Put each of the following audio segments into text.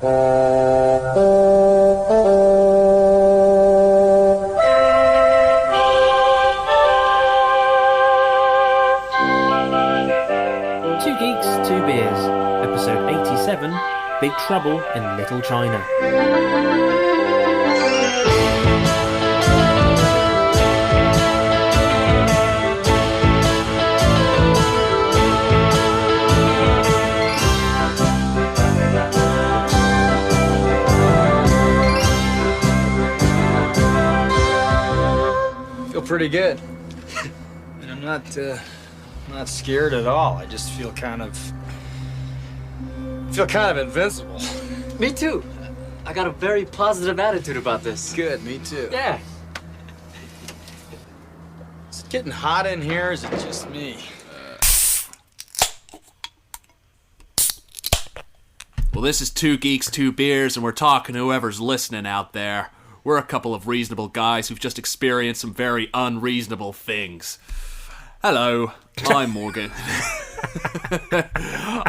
Two Geeks, Two Beers, episode 87, Big Trouble in Little China. Feel pretty good. And I'm not scared at all. I just feel kind of invincible. Me too. I got a very positive attitude about this. Good, me too. Yeah. Is it getting hot in here, or is it just me? Well, this is Two Geeks, Two Beers, and we're talking to whoever's listening out there. We're a couple of reasonable guys who've just experienced some very unreasonable things. Hello, I'm Morgan.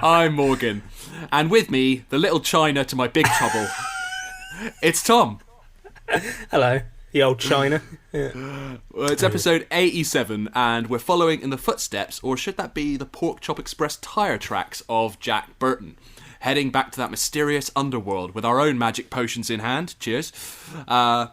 I'm Morgan. And with me, the little China to my big trouble, it's Tom. Hello, the old China. Well, it's episode 87, and we're following in the footsteps, or should that be the Pork Chop Express tyre tracks of Jack Burton, heading back to that mysterious underworld with our own magic potions in hand. Cheers. Our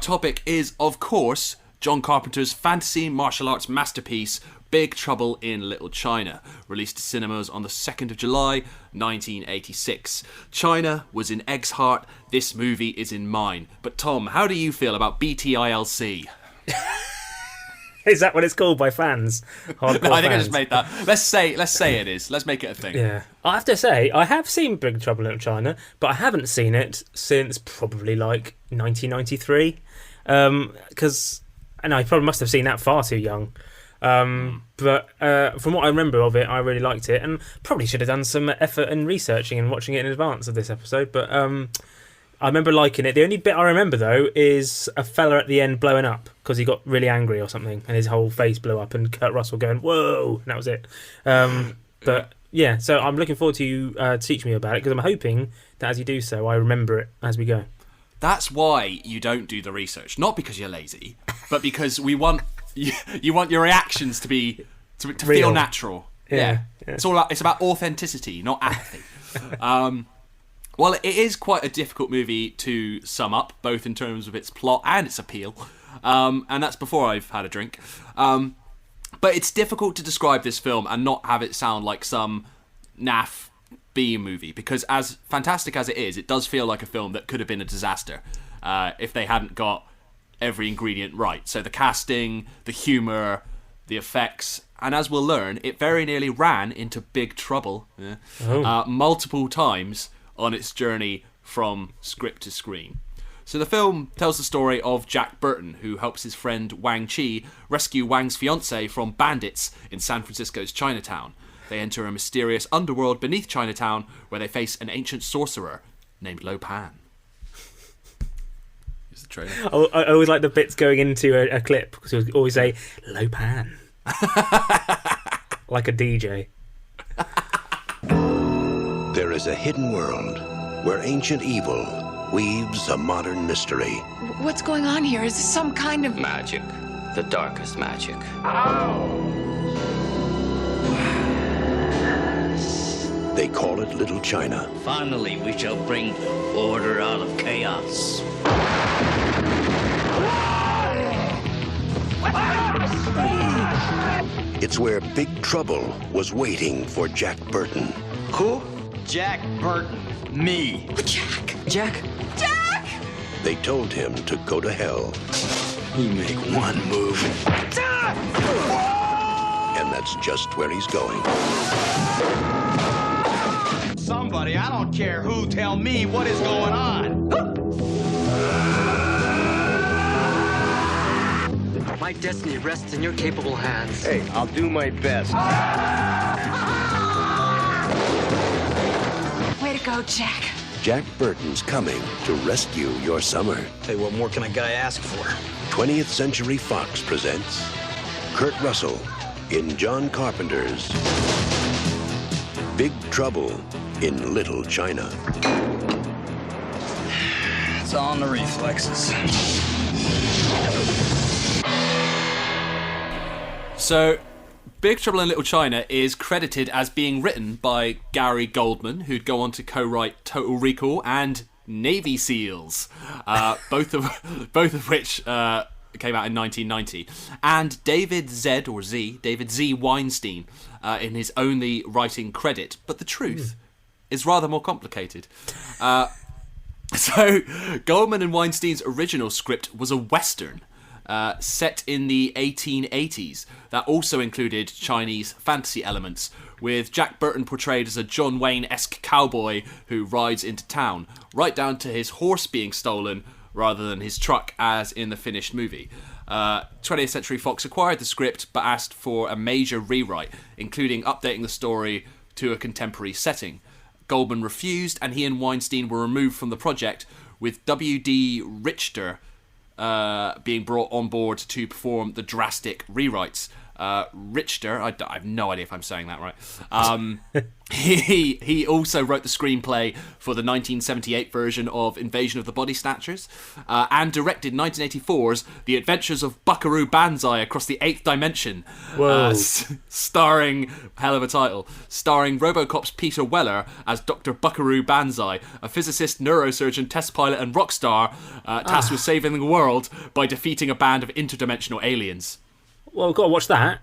topic is, of course, John Carpenter's fantasy martial arts masterpiece, Big Trouble in Little China, released to cinemas on the 2nd of July, 1986. China was in Egg's heart, this movie is in mine. But Tom, how do you feel about BTILC? Is that what it's called by fans? I think I just made that. Let's say it is. Let's make it a thing. Yeah. I have to say, I have seen Big Trouble in Little China, but I haven't seen it since probably like 1993. Because, and I probably must have seen that far too young. But from what I remember of it, I really liked it, and probably should have done some effort in researching and watching it in advance of this episode. But I remember liking it. The only bit I remember though is a fella at the end blowing up because he got really angry or something, and his whole face blew up, and Kurt Russell going "Whoa!" and that was it. But yeah, so I'm looking forward to you teaching me about it, because I'm hoping that as you do so, I remember it as we go. That's why you don't do the research, not because you're lazy, but because we want you want your reactions to be to feel natural. Yeah. It's all about, it's about authenticity, not apathy. Well, it is quite a difficult movie to sum up, both in terms of its plot and its appeal, and that's before I've had a drink. But it's difficult to describe this film and not have it sound like some naff B movie, because as fantastic as it is, it does feel like a film that could have been a disaster if they hadn't got every ingredient right. So the casting, the humour, the effects, and as we'll learn, it very nearly ran into big trouble multiple times on its journey from script to screen. So the film tells the story of Jack Burton, who helps his friend Wang Chi rescue Wang's fiancée from bandits in San Francisco's Chinatown. They enter a mysterious underworld beneath Chinatown where they face an ancient sorcerer named Lo Pan. Here's the trailer. I always like the bits going into a clip, because he'll always say, Lo Pan. Like a DJ. There is a hidden world where ancient evil weaves a modern mystery. What's going on here? Is this some kind of... Magic. The darkest magic. They call it Little China. Finally, we shall bring order out of chaos. It's where Big Trouble was waiting for Jack Burton. Who? Jack Burton. Me. Jack! Jack? Jack! They told him to go to hell. You make one move. And that's just where he's going. Somebody, I don't care who, tell me what is going on. My destiny rests in your capable hands. Hey, I'll do my best. Way to go, Jack. Jack Burton's coming to rescue your summer. Hey, what more can a guy ask for? 20th Century Fox presents Kurt Russell in John Carpenter's Big Trouble in Little China. It's all in the reflexes. So, Big Trouble in Little China is credited as being written by Gary Goldman, who'd go on to co-write Total Recall and Navy SEALs, both of which came out in 1990, and David Z. Weinstein in his only writing credit. But the truth is rather more complicated. So, Goldman and Weinstein's original script was a Western set in the 1880s that also included Chinese fantasy elements, with Jack Burton portrayed as a John Wayne-esque cowboy who rides into town, right down to his horse being stolen rather than his truck, as in the finished movie. 20th Century Fox acquired the script but asked for a major rewrite, including updating the story to a contemporary setting. Goldman refused, and he and Weinstein were removed from the project, with W.D. Richter being brought on board to perform the drastic rewrites. Richter, I have no idea if I'm saying that right. He also wrote the screenplay for the 1978 version of Invasion of the Body Snatchers, and directed 1984's The Adventures of Buckaroo Banzai Across the Eighth Dimension, starring, hell of a title, starring RoboCop's Peter Weller as Dr. Buckaroo Banzai, a physicist, neurosurgeon, test pilot, and rock star tasked with saving the world by defeating a band of interdimensional aliens. Well, we've got to watch that.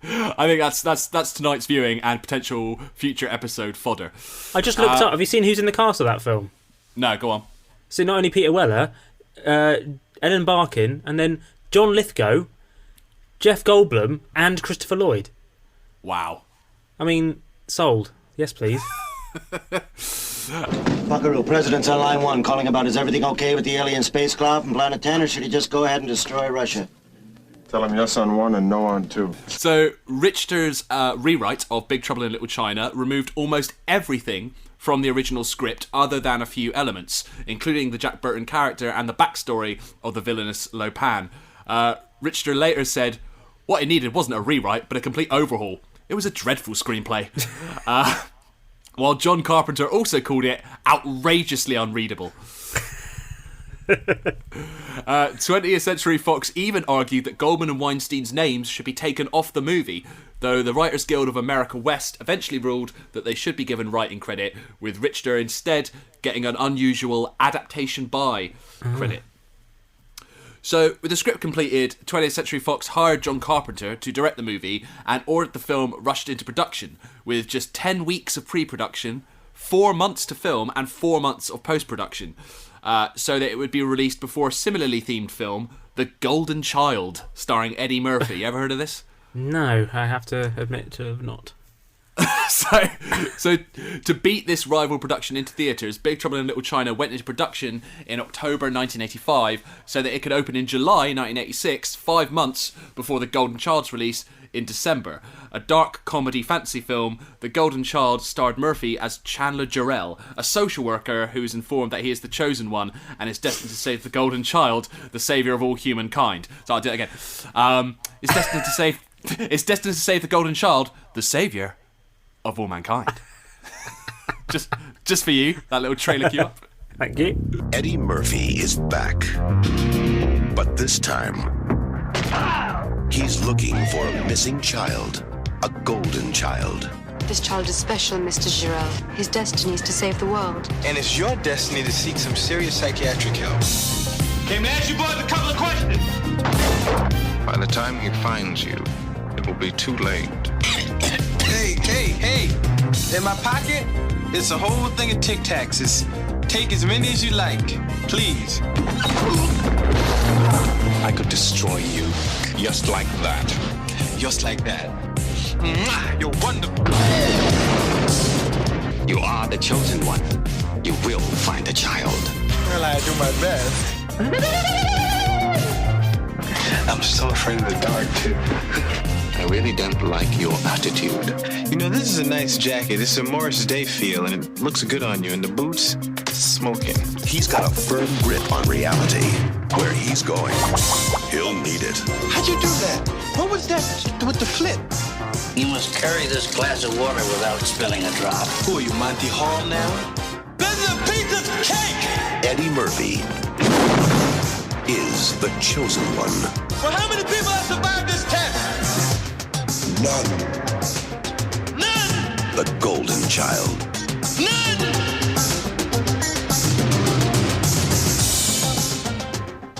I think that's tonight's viewing and potential future episode fodder. I just looked up. Have you seen who's in the cast of that film? No, go on. So not only Peter Weller, Ellen Barkin, and then John Lithgow, Jeff Goldblum, and Christopher Lloyd. Wow. I mean, sold. Yes, please. Buckaroo, President's on line 1, calling about is everything okay with the alien spacecraft from Planet 10, or should he just go ahead and destroy Russia? Tell him yes on 1 and no on 2. So, Richter's rewrite of Big Trouble in Little China removed almost everything from the original script other than a few elements, including the Jack Burton character and the backstory of the villainous Lo Pan. Richter later said, what it needed wasn't a rewrite, but a complete overhaul. It was a dreadful screenplay. While John Carpenter also called it outrageously unreadable. 20th Century Fox even argued that Goldman and Weinstein's names should be taken off the movie, though the Writers Guild of America West eventually ruled that they should be given writing credit, with Richter instead getting an unusual adaptation by credit. So, with the script completed, 20th Century Fox hired John Carpenter to direct the movie and ordered the film rushed into production, with just 10 weeks of pre-production, 4 months to film, and 4 months of post-production. So that it would be released before a similarly themed film, The Golden Child, starring Eddie Murphy. You ever heard of this? No, I have to admit to have not. So to beat this rival production into theatres, Big Trouble in Little China went into production in October 1985 so that it could open in July 1986, 5 months before The Golden Child's release in December. A dark comedy fantasy film, The Golden Child starred Murphy as Chandler Jarrell, a social worker who is informed that he is the chosen one and is destined to save the Golden Child, the saviour of all humankind. So I'll do it again. It's destined to save the Golden Child, the saviour of all mankind. just for you, that little trailer cue up. Thank you. Eddie Murphy is back. But this time, he's looking for a missing child, a golden child. This child is special, Mr. Jarrell. His destiny is to save the world. And it's your destiny to seek some serious psychiatric help. Can I ask you boys a couple of questions? By the time he finds you, it will be too late. Hey! In my pocket, it's a whole thing of Tic Tacs. Take as many as you like, please. I could destroy you just like that. Just like that. Mwah, you're wonderful. You are the chosen one. You will find the child. Well, I do my best. I'm so afraid of the dark, too. I really don't like your attitude. You know, this is a nice jacket. It's a Morris Day feel, and it looks good on you. And the boots, smoking. He's got a firm grip on reality. Where he's going, he'll need it. How'd you do that? What was that with the flip? You must carry this glass of water without spilling a drop. Who are you, Monty Hall now? This is a piece of cake! Eddie Murphy is the chosen one. Well, how many people have survived this test? None. The Golden Child.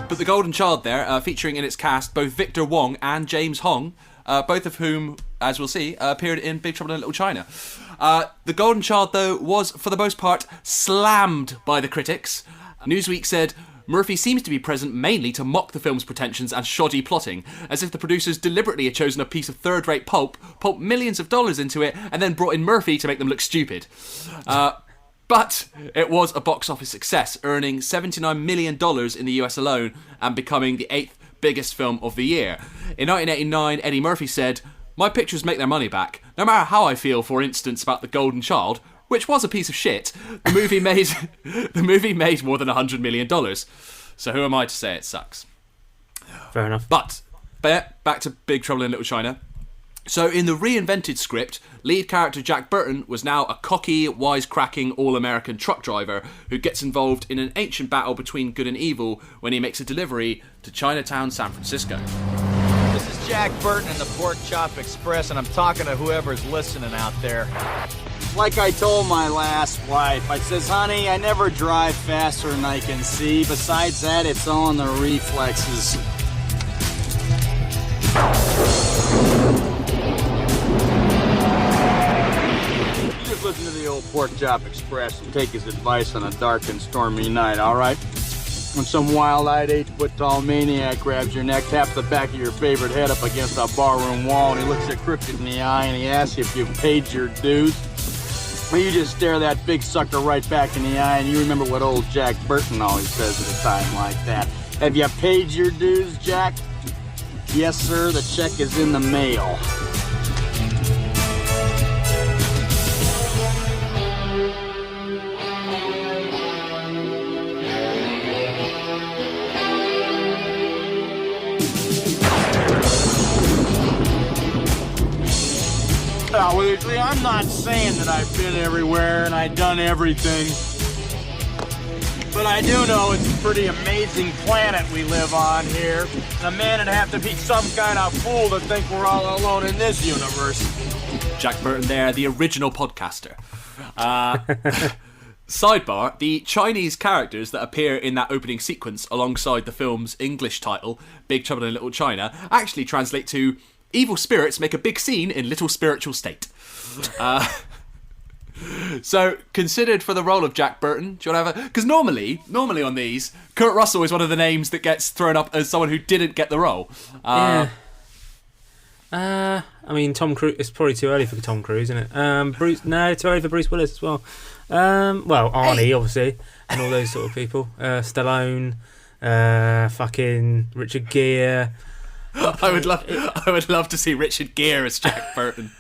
But The Golden Child there, featuring in its cast both Victor Wong and James Hong, both of whom, as we'll see, appeared in Big Trouble in Little China. The Golden Child, though, was, for the most part, slammed by the critics. Newsweek said, Murphy seems to be present mainly to mock the film's pretensions and shoddy plotting, as if the producers deliberately had chosen a piece of third-rate pulp, pumped millions of dollars into it, and then brought in Murphy to make them look stupid. But it was a box office success, earning $79 million in the US alone and becoming the 8th biggest film of the year. In 1989, Eddie Murphy said, "My pictures make their money back. No matter how I feel, for instance, about The Golden Child, which was a piece of shit, the movie made more than $100 million. So who am I to say it sucks?" Fair enough. But back to Big Trouble in Little China. So in the reinvented script, lead character Jack Burton was now a cocky, wisecracking, all-American truck driver who gets involved in an ancient battle between good and evil when he makes a delivery to Chinatown, San Francisco. This is Jack Burton in the Pork Chop Express, and I'm talking to whoever's listening out there. Like I told my last wife, I says, honey, I never drive faster than I can see. Besides that, it's all in the reflexes. Just listen to the old Pork Chop Express and take his advice on a dark and stormy night, all right? When some wild-eyed, 8-foot-tall maniac grabs your neck, taps the back of your favorite head up against a barroom wall, and he looks you crooked in the eye, and he asks you if you've paid your dues. Well, you just stare that big sucker right back in the eye, and you remember what old Jack Burton always says at a time like that. Have you paid your dues, Jack? Yes, sir, the check is in the mail. I'm not saying that I've been everywhere and I've done everything, but I do know it's a pretty amazing planet we live on here. And a man would have to be some kind of fool to think we're all alone in this universe. Jack Burton there, the original podcaster. Sidebar, the Chinese characters that appear in that opening sequence alongside the film's English title, Big Trouble in Little China, actually translate to "Evil spirits make a big scene in little spiritual state." So, considered for the role of Jack Burton, do you want to have a... Because normally on these, Kurt Russell is one of the names that gets thrown up as someone who didn't get the role. Yeah. I mean, Tom Cruise... It's probably too early for Tom Cruise, isn't it? Bruce... No, too early for Bruce Willis as well. Well, Arnie, obviously, and all those sort of people. Stallone, fucking Richard Gere... I would love to see Richard Gere as Jack Burton.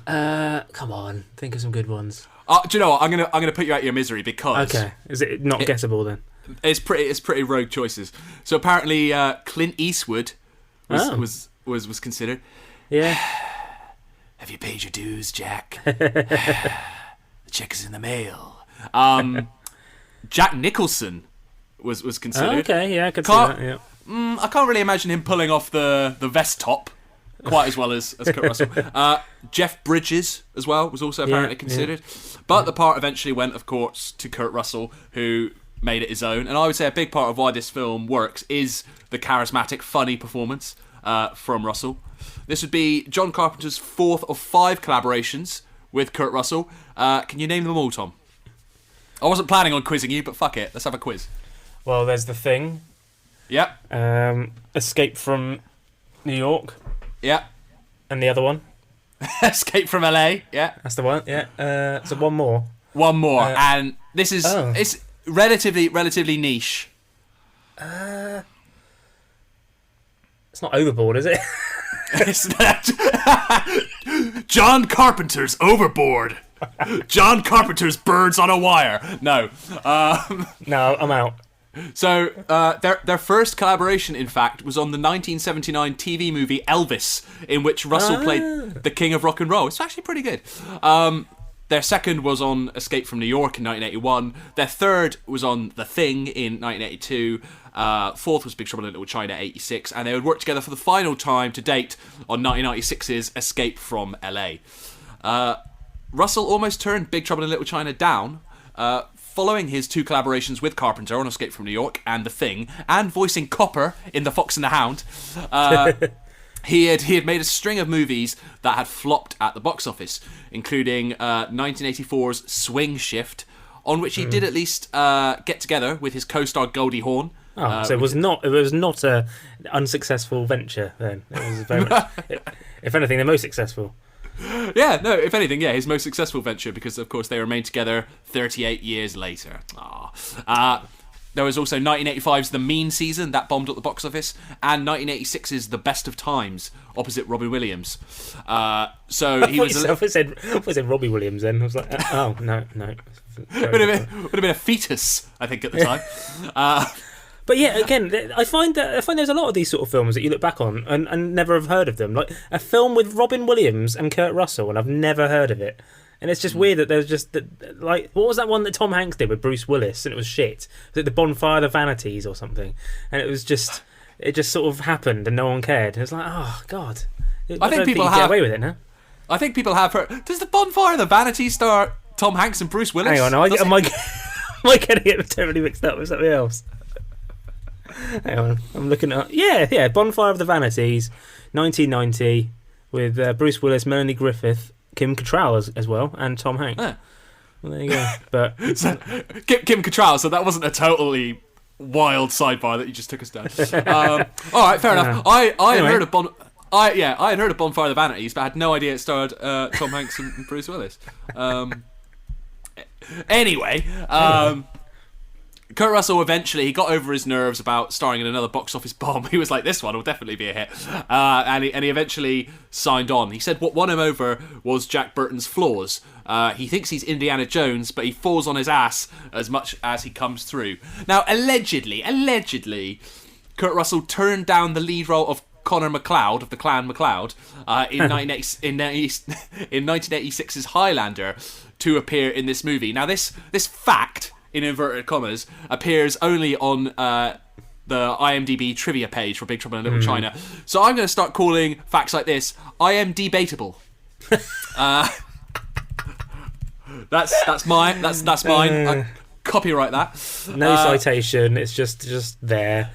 Come on, think of some good ones. Do you know what? I'm gonna put you out of your misery because is it not guessable then? It's pretty rogue choices. So apparently Clint Eastwood was considered. Yeah. Have you paid your dues, Jack? The check is in the mail. Jack Nicholson was considered. Okay, yeah, I could see that. Yeah. I can't really imagine him pulling off the vest top quite as well as Kurt Russell. Jeff Bridges as well was also apparently considered. But the part eventually went, of course, to Kurt Russell, who made it his own. And I would say a big part of why this film works is the charismatic, funny performance from Russell. This would be John Carpenter's 4th of 5 collaborations with Kurt Russell. Can you name them all, Tom? I wasn't planning on quizzing you, but fuck it. Let's have a quiz. Well, there's The Thing. Yep. Escape from New York. Yep. And the other one? Escape from LA. Yeah. That's the one. Yeah. So one more. One more, and this is it's relatively niche. It's not Overboard, is it? It's not. John Carpenter's Overboard. John Carpenter's Birds on a Wire. No. No, I'm out. So their first collaboration, in fact, was on the 1979 TV movie Elvis, in which Russell played the King of Rock and Roll. It's actually pretty good. Their second was on Escape from New York in 1981. Their third was on The Thing in 1982. Fourth was Big Trouble in Little China 86. And they would work together for the final time to date on 1996's Escape from LA. Russell almost turned Big Trouble in Little China down, following his 2 collaborations with Carpenter on Escape from New York and The Thing, and voicing Copper in The Fox and the Hound. He had made a string of movies that had flopped at the box office, including 1984's Swing Shift, on which he did at least get together with his co-star Goldie Hawn. So it was not a unsuccessful venture then. It was very much, if anything, the most successful. Yeah, no, if anything, his most successful venture, because of course they remained together 38 years later. There was also 1985's The Mean Season, that bombed at the box office, and 1986's The Best of Times, opposite Robin Williams. So he was. I said Robbie Williams then. I was like, oh no. would have been a fetus, I think, at the time. But yeah, again, I find there's a lot of these sort of films that you look back on and never have heard of them. Like a film with Robin Williams and Kurt Russell, and I've never heard of it. And it's just weird that there's just like, what was that one that Tom Hanks did with Bruce Willis, and it was shit? Was it The Bonfire of the Vanities or something? And it just sort of happened and no one cared. It was like, oh god. I think people have get away with it now. I think people have heard. Does The Bonfire of the Vanities star Tom Hanks and Bruce Willis? Hang on, am I getting it totally mixed up with something else? Hang on, I'm looking at yeah, Bonfire of the Vanities, 1990, with Bruce Willis, Melanie Griffith, Kim Cattrall as well, and Tom Hanks. Well, there you go. But so, Kim Cattrall. So that wasn't a totally wild sidebar that you just took us down. All right, fair enough. I had heard of I had heard of Bonfire of the Vanities, but I had no idea it starred Tom Hanks and Bruce Willis. Anyway. Kurt Russell eventually, he got over his nerves about starring in another box office bomb. He was like, this one will definitely be a hit. And he eventually signed on. He said what won him over was Jack Burton's flaws. He thinks he's Indiana Jones, but he falls on his ass as much as he comes through. Now, allegedly, Kurt Russell turned down the lead role of Connor MacLeod, of the Clan MacLeod, in 1986's Highlander to appear in this movie. Now, this fact, in inverted commas, appears only on the IMDb trivia page for Big Trouble in Little China. So I'm going to start calling facts like this IMDb-bateable. That's mine. That's mine. I copyright that. No citation. It's just there.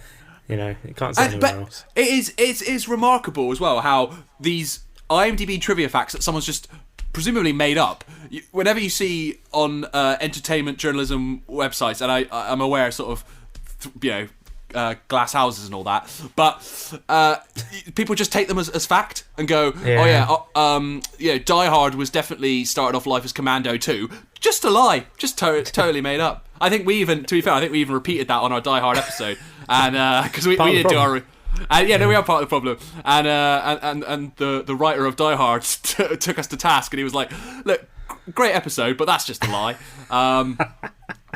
You know, you can't say anywhere else. It is remarkable as well how these IMDb trivia facts that someone's just presumably made up. Whenever you see on entertainment journalism websites, and I'm aware sort of, glass houses and all that, but people just take them as fact and go, Die Hard was definitely started off life as Commando 2. Just a lie, just totally made up. I think we even repeated that on our Die Hard episode, and because we did do our. We are part of the problem, and the writer of Die Hard took us to task, and he was like, "Look, great episode, but that's just a lie."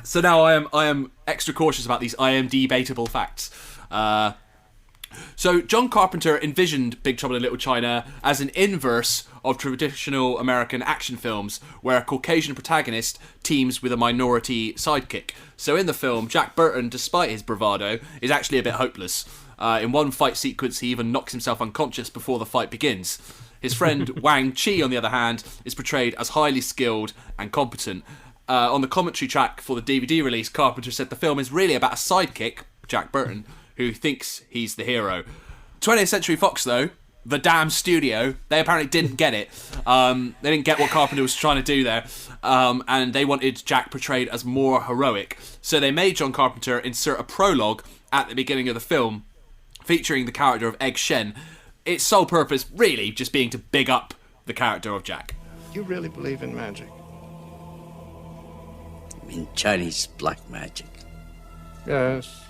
So now I am extra cautious about these IMDb-bateable facts. So John Carpenter envisioned Big Trouble in Little China as an inverse of traditional American action films, where a Caucasian protagonist teams with a minority sidekick. So in the film, Jack Burton, despite his bravado, is actually a bit hopeless. In one fight sequence, he even knocks himself unconscious before the fight begins. His friend Wang Chi, on the other hand, is portrayed as highly skilled and competent. On the commentary track for the DVD release, Carpenter said the film is really about a sidekick, Jack Burton, who thinks he's the hero. 20th Century Fox, though, the damn studio, they apparently didn't get it. They didn't get what Carpenter was trying to do there. And they wanted Jack portrayed as more heroic. So they made John Carpenter insert a prologue at the beginning of the film, featuring the character of Egg Shen. Its sole purpose, really, just being to big up the character of Jack. You really believe in magic? In Chinese black magic? Yes.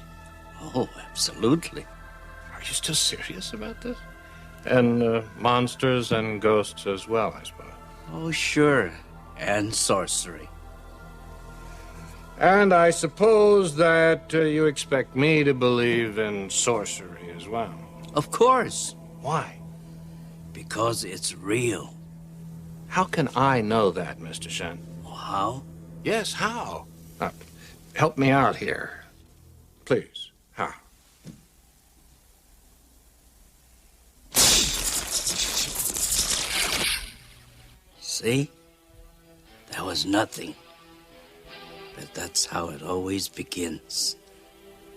Oh, absolutely. Are you still serious about this? And monsters and ghosts as well, I suppose. Oh, sure. And sorcery. And I suppose that you expect me to believe in sorcery as well. Of course. Why? Because it's real. How can I know that, Mr. Shen? How? Yes, how? Help me out here. Please, how? See? That was nothing. But that's how it always begins.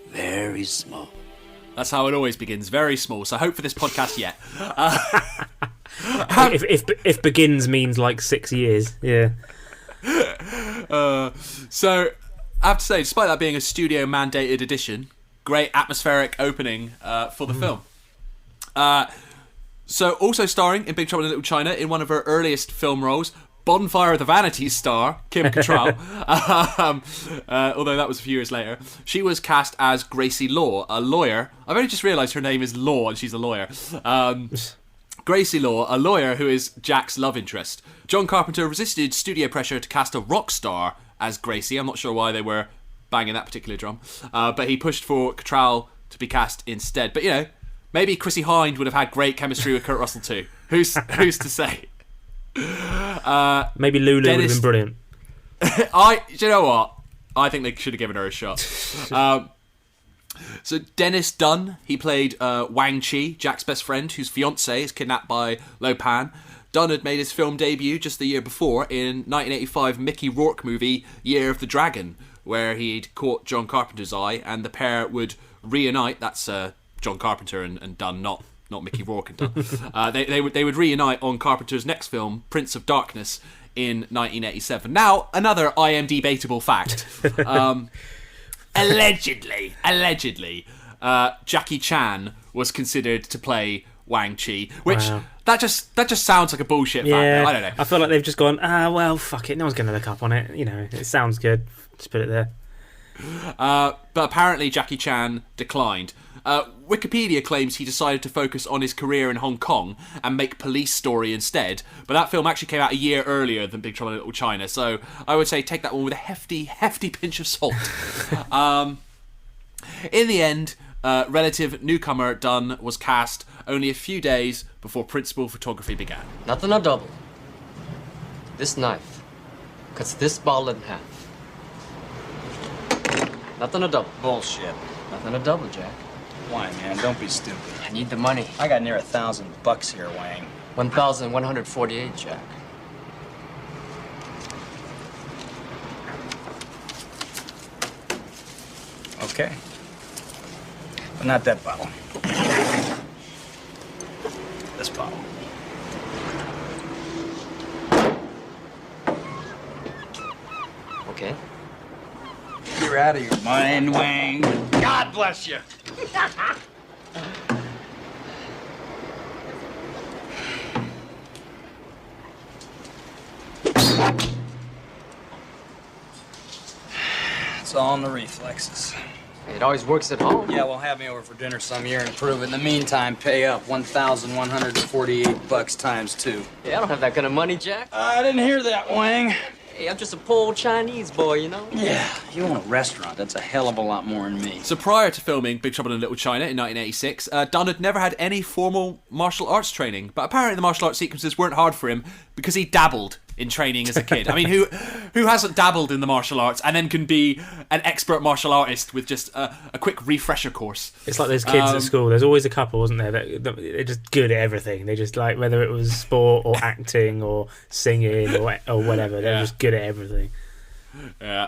Very small. That's how it always begins. Very small. So hope for this podcast yet. If begins means like 6 years, yeah. So I have to say, despite that being a studio mandated edition, great atmospheric opening for the film. So also starring in Big Trouble in Little China in one of her earliest film roles, Bonfire of the Vanities star Kim Cattrall, although that was a few years later. She was cast as Gracie Law, a lawyer. I've only just realised her name is Law and she's a lawyer. Gracie Law, a lawyer who is Jack's love interest. John Carpenter resisted studio pressure to cast a rock star as Gracie. I'm not sure why they were banging that particular drum, but he pushed for Cattrall to be cast instead. But, you know, maybe Chrissy Hynde would have had great chemistry with Kurt Russell too. Who's to say? Maybe Lulu would have been brilliant. You know what? I think they should have given her a shot. So Dennis Dunn, he played Wang Chi, Jack's best friend, whose fiancée is kidnapped by Lo Pan. Dunn had made his film debut just the year before in 1985 Mickey Rourke movie Year of the Dragon, where he'd caught John Carpenter's eye, and the pair would reunite. That's John Carpenter and Dunn, not Mickey Rourke and Dunn. They would reunite on Carpenter's next film, Prince of Darkness, in 1987. Now, another IMDb-baitable fact. Allegedly, Jackie Chan was considered to play Wang Chi, which that just sounds like a bullshit fact. I don't know. I feel like they've just gone, well, fuck it, no one's going to look up on it. You know, it sounds good. Just put it there. But apparently Jackie Chan declined. Wikipedia claims he decided to focus on his career in Hong Kong and make Police Story instead, but that film actually came out a year earlier than Big Trouble in Little China, so I would say take that one with a hefty pinch of salt. In the end, relative newcomer Dunn was cast only a few days before principal photography began. Nothing a double. This knife cuts this bottle in half. Nothing a double. Bullshit. Nothing a double, Jack. Why, man? Don't be stupid. I need the money. I got near $1,000 here, Wang. 1,148, Jack. Okay. But not that bottle. This bottle. Okay. You're out of your mind, Wang. God bless you. It's all in the reflexes. It always works at home. Yeah, well, have me over for dinner some year and prove it. In the meantime, pay up $1,148 times 2. Hey, I don't have that kind of money, Jack. I didn't hear that, Wang. Hey, I'm just a poor old Chinese boy, you know? Yeah, you own a restaurant. That's a hell of a lot more than me. So prior to filming Big Trouble in Little China in 1986, Dunn had never had any formal martial arts training, but apparently the martial arts sequences weren't hard for him because he dabbled in training as a kid. I mean, who hasn't dabbled in the martial arts and then can be an expert martial artist with just a quick refresher course? It's like those kids at school. There's always a couple, isn't there? That they're just good at everything. They just like, whether it was sport or acting or singing or whatever, they're just good at everything. Yeah.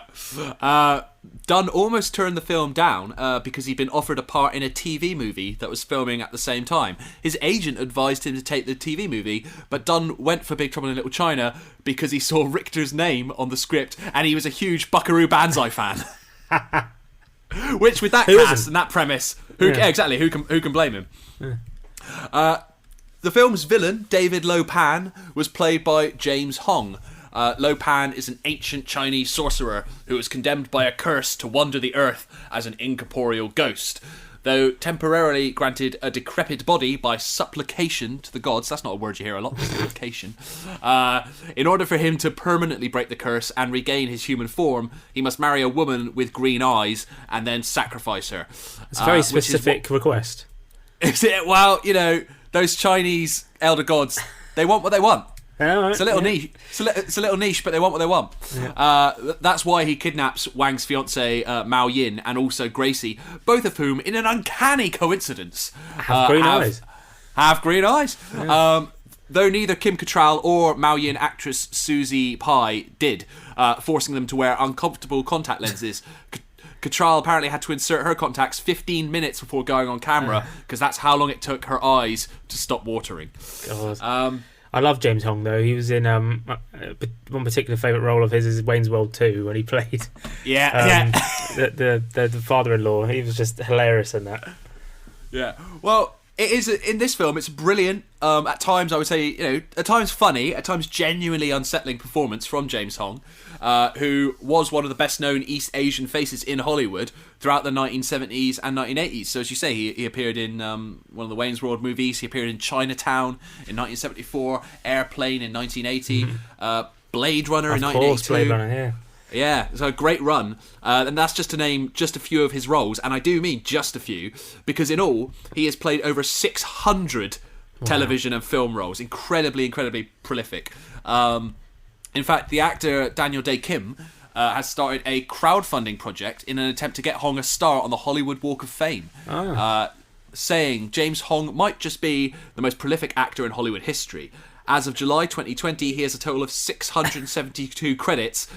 Dunn almost turned the film down because he'd been offered a part in a TV movie that was filming at the same time. His agent advised him to take the TV movie, but Dunn went for Big Trouble in Little China because he saw Richter's name on the script and he was a huge Buckaroo Banzai fan. Which, with that cast and that premise, who can blame him? Yeah. The film's villain, David Lo Pan, was played by James Hong. Lo Pan is an ancient Chinese sorcerer who was condemned by a curse to wander the earth as an incorporeal ghost. Though temporarily granted a decrepit body by supplication to the gods, that's not a word you hear a lot, supplication, in order for him to permanently break the curse and regain his human form, he must marry a woman with green eyes and then sacrifice her. It's a very specific request. Is it? Well, you know, those Chinese elder gods, they want what they want. Right, it's a little niche. It's a little niche, but they want what they want. Yeah. That's why he kidnaps Wang's fiancée, Mao Yin, and also Gracie, both of whom, in an uncanny coincidence, have green eyes. Have green eyes. Yeah. Though neither Kim Cattrall or Mao Yin actress Susie Pai did, forcing them to wear uncomfortable contact lenses. Cattrall apparently had to insert her contacts 15 minutes before going on camera, because that's how long it took her eyes to stop watering. God. I love James Hong, though. He was in one particular favourite role of his is Wayne's World 2, when he played the father-in-law. He was just hilarious in that. Yeah. Well, it is in this film. It's brilliant. At times, I would say, at times funny, at times genuinely unsettling performance from James Hong, who was one of the best-known East Asian faces in Hollywood throughout the 1970s and 1980s. So, as you say, he appeared in one of the Wayne's World movies. He appeared in Chinatown in 1974, Airplane in 1980, Blade Runner in 1982. Of course, Blade Runner, yeah. Yeah, so a great run, and that's just to name just a few of his roles, and I do mean just a few, because in all, he has played over 600 television and film roles. Incredibly prolific. In fact, the actor Daniel Dae Kim has started a crowdfunding project in an attempt to get Hong a star on the Hollywood Walk of Fame, saying James Hong might just be the most prolific actor in Hollywood history. As of July 2020, he has a total of 672 credits,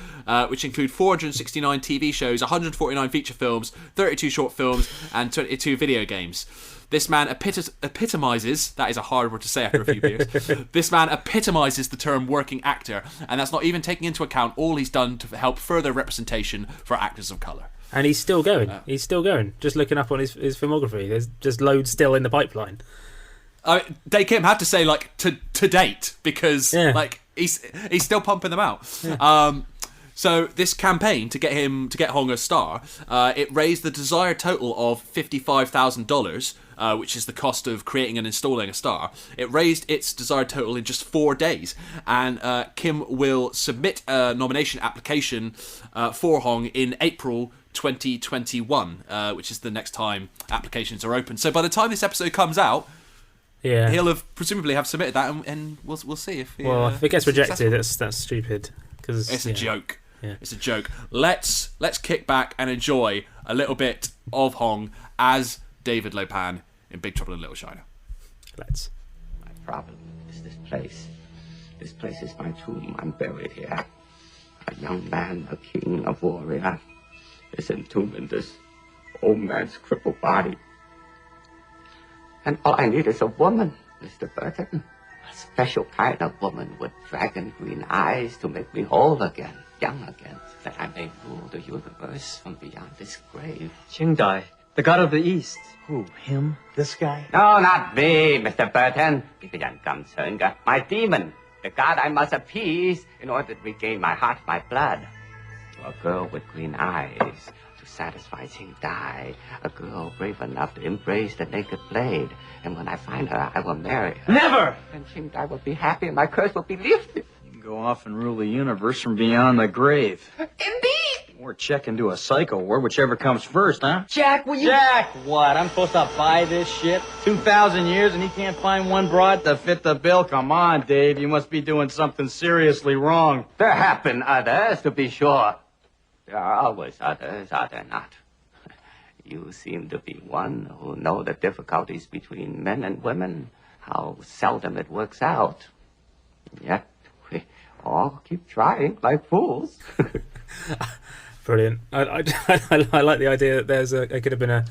which include 469 TV shows, 149 feature films, 32 short films, and 22 video games. This man epitomizes, that is a hard word to say after a few beers, this man epitomizes the term working actor, and that's not even taking into account all he's done to help further representation for actors of colour. And he's still going. He's still going. Just looking up on his filmography, there's just loads still in the pipeline. Dae Kim had to say to date, because he's still pumping them out. Yeah. So this campaign to get Hong a star, it raised the desired total of $55,000, which is the cost of creating and installing a star. It raised its desired total in just 4 days, and Kim will submit a nomination application for Hong in April 2021, which is the next time applications are open. So by the time this episode comes out, he'll have presumably have submitted that, and we'll see if. If it gets rejected, that's stupid. Because it's a joke. Yeah. It's a joke. Let's kick back and enjoy a little bit of Hong as David Lopan in Big Trouble in Little China. Let's. My problem is this place. This place is my tomb. I'm buried here. A young man, a king, a warrior, is entombed in this old man's crippled body. And all I need is a woman, Mr. Burton. A special kind of woman with dragon green eyes to make me whole again, young again, that I may rule the universe from beyond this grave. Qingdai, the god of the East. Who, him? This guy? No, not me, Mr. Burton. My demon, the god I must appease in order to regain my heart, my blood. A girl with green eyes to satisfy Qingdai. A girl brave enough to embrace the naked blade. And when I find her, I will marry her. Never! And Qingdai will be happy and my curse will be lifted. You can go off and rule the universe from beyond the grave. Indeed! Or check into a psycho ward, whichever comes first, huh? Jack, will you... Jack, what? I'm supposed to buy this shit? 2,000 years and he can't find one broad to fit the bill? Come on, Dave. You must be doing something seriously wrong. There have been others, to be sure. There are always others, are there not? You seem to be one who know the difficulties between men and women, how seldom it works out. Yet we all keep trying like fools. Brilliant. I like the idea that there could have been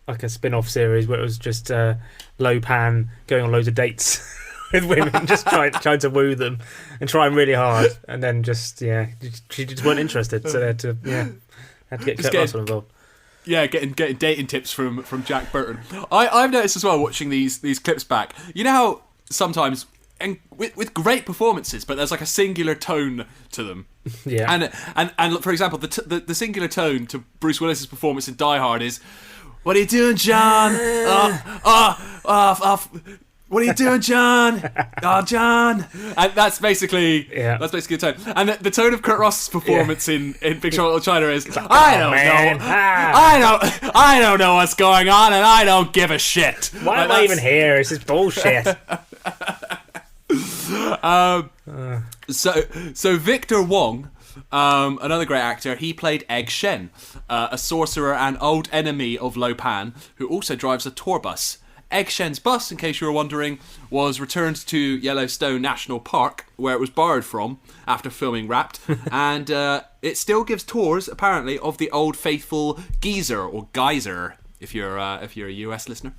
a spin-off series where it was just Lopan going on loads of dates with women, just trying to woo them and trying really hard, and then she just weren't interested, so they had to get Kurt Russell involved. Yeah, getting dating tips from Jack Burton. I've noticed as well, watching these clips back, you know how sometimes, and with great performances, but there's like a singular tone to them. Yeah. And for example, the singular tone to Bruce Willis's performance in Die Hard is, "What are you doing, John? What are you doing, John? Oh, John!" And that's basically the tone. And the tone of Kurt Russell's performance in Big Trouble in Little China is, I don't know what's going on, and I don't give a shit. Why am I even here? This is bullshit. So Victor Wong, another great actor, he played Egg Shen, a sorcerer and old enemy of Lo Pan, who also drives a tour bus. Egg Shen's bus, in case you were wondering, was returned to Yellowstone National Park, where it was borrowed from after filming Wrapped, and it still gives tours, apparently, of the Old Faithful Geyser, or Geyser, if you're a US listener.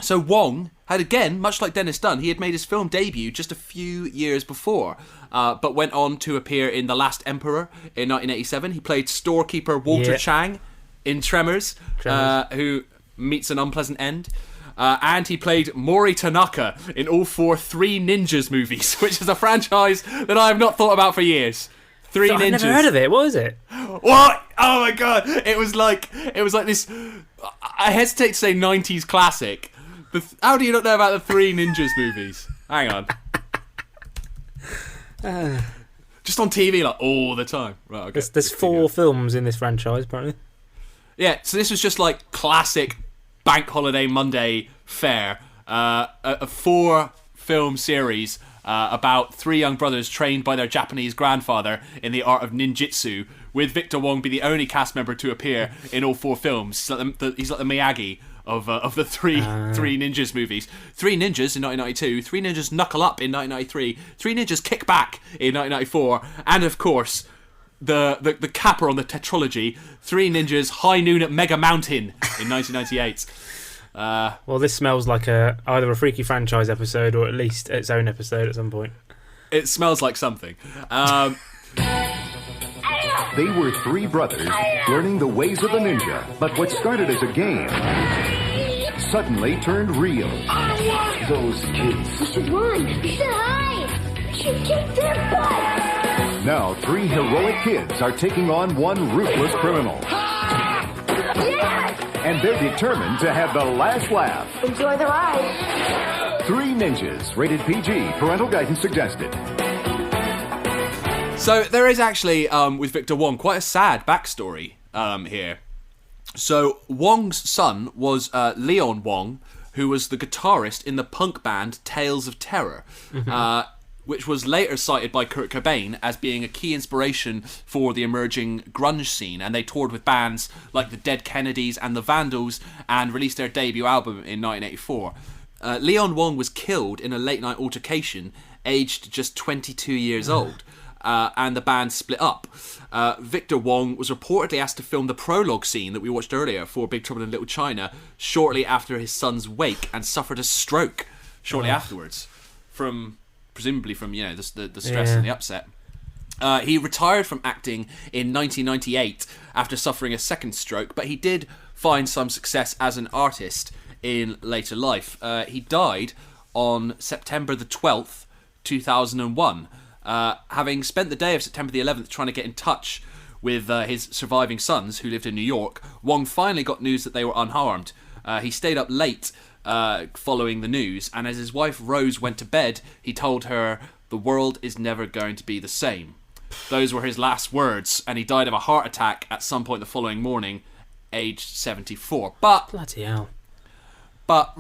So Wong had, again, much like Dennis Dunn, he had made his film debut just a few years before, but went on to appear in The Last Emperor in 1987. He played storekeeper Walter Chang in Tremors. Who meets an unpleasant end. And he played Mori Tanaka in all 4 Three Ninjas movies, which is a franchise that I have not thought about for years. Three Ninjas. I've never heard of it. What is it? What? Oh my god! It was like this. I hesitate to say 90s classic. How do you not know about the Three Ninjas movies? Hang on. Just on TV, like all the time. Right, okay. There's 4 films in this franchise, apparently. Yeah, so this was just like classic Bank Holiday Monday fare. A 4-film series about 3 young brothers trained by their Japanese grandfather in the art of ninjutsu, with Victor Wong be the only cast member to appear in all 4 films. He's like the Miyagi of the Three Ninjas movies. 3 Ninjas in 1992, 3 Ninjas Knuckle Up in 1993, 3 Ninjas Kick Back in 1994, and of course the capper on the tetralogy, 3 Ninjas High Noon at Mega Mountain in 1998. Well, this smells like either a Freaky Franchise episode or at least its own episode at some point. It smells like something. They were 3 brothers learning the ways of the ninja, but what started as a game suddenly turned real. Those kids. We should run. We should hide. We should kick their butt. Now 3 heroic kids are taking on 1 ruthless criminal. Yes! And they're determined to have the last laugh. Enjoy the ride. 3 Ninjas, rated PG, parental guidance suggested. So there is actually, with Victor Wong, quite a sad backstory here. So Wong's son was Leon Wong, who was the guitarist in the punk band Tales of Terror, which was later cited by Kurt Cobain as being a key inspiration for the emerging grunge scene, and they toured with bands like the Dead Kennedys and the Vandals and released their debut album in 1984. Leon Wong was killed in a late-night altercation, aged just 22 years old, and the band split up. Victor Wong was reportedly asked to film the prologue scene that we watched earlier for Big Trouble in Little China shortly after his son's wake, and suffered a stroke shortly afterwards, presumably from the stress and the upset. He retired from acting in 1998 after suffering a second stroke, but he did find some success as an artist in later life. He died on September the 12th, 2001, having spent the day of September the 11th trying to get in touch with his surviving sons who lived in New York. Wong finally got news that they were unharmed. He stayed up late following the news, and as his wife Rose went to bed, he told her, "The world is never going to be the same." Those were his last words, and he died of a heart attack at some point the following morning, aged 74. But bloody hell. But